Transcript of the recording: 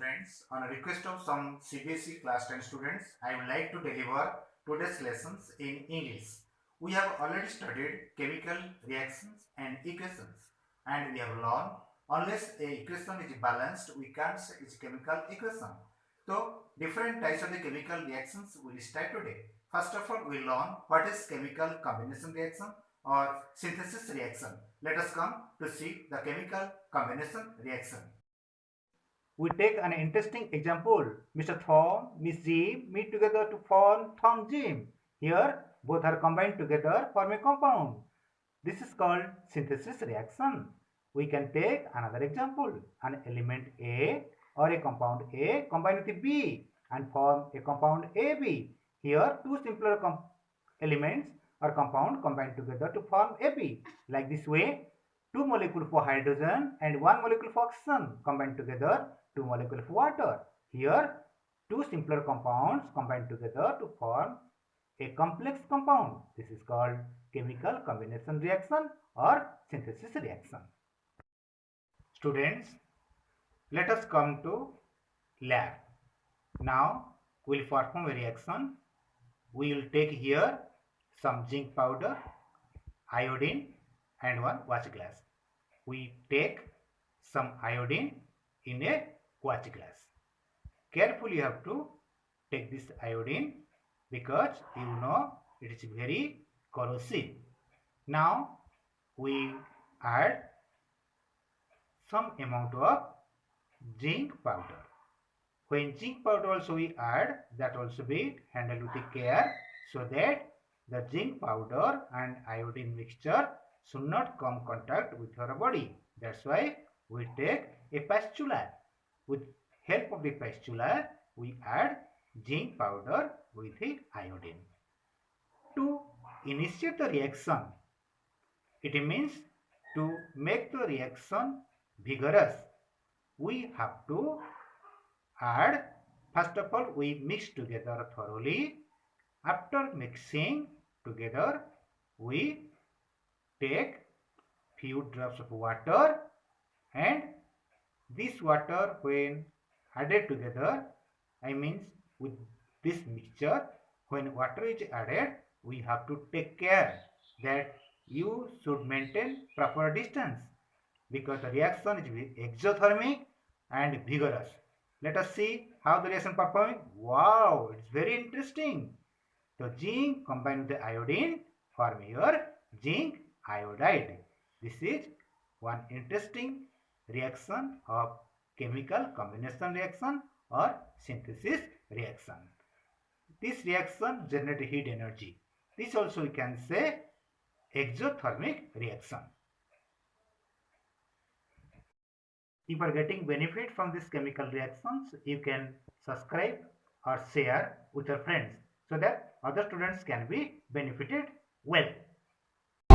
friends, on a request of some CBSE class 10 students, I would like to deliver today's lessons in English. We have already studied chemical reactions and equations, and we have learned unless a equation is balanced, we can't say it's a chemical equation. So, different types of the chemical reactions we will start today. First of all, we learn what is chemical combination reaction or synthesis reaction. Let us come to see the chemical combination reaction. We take an interesting example. Mr. Tom, Miss Jim meet together to form Tom Jim. Here, both are combined together form a compound. This is called synthesis reaction. We can take another example. An element A or a compound A combine with B and form a compound AB. Here, two simpler elements or compound combine together to form AB. Like this way, two molecules for hydrogen and one molecule for oxygen combine together, two molecules of water. Here, two simpler compounds combine together to form a complex compound. This is called chemical combination reaction or synthesis reaction. Students, let us come to lab. Now, we will perform a reaction. We will take here some zinc powder, iodine and one watch glass. We take some iodine in a watch glass. Carefully you have to take this iodine because you know it is very corrosive. Now we add some amount of zinc powder. When zinc powder also we add, that also be handled with care so that the zinc powder and iodine mixture should not come contact with your body. That's why we take a spatula. With help of the spatula, we add zinc powder with the iodine. To initiate the reaction, it means to make the reaction vigorous, we have to add, first of all, we mix together thoroughly. After mixing together, we take few drops of water, and this water when added together, I mean with this mixture, when water is added, we have to take care that you should maintain proper distance because the reaction is exothermic and vigorous. Let us see how the reaction performing. Wow, it's very interesting. So zinc combined with the iodine form your zinc iodide. This is one interesting reaction of chemical combination reaction or synthesis reaction. This reaction generates heat energy. This also we can say exothermic reaction. If you are getting benefit from these chemical reactions, you can subscribe or share with your friends so that other students can be benefited well.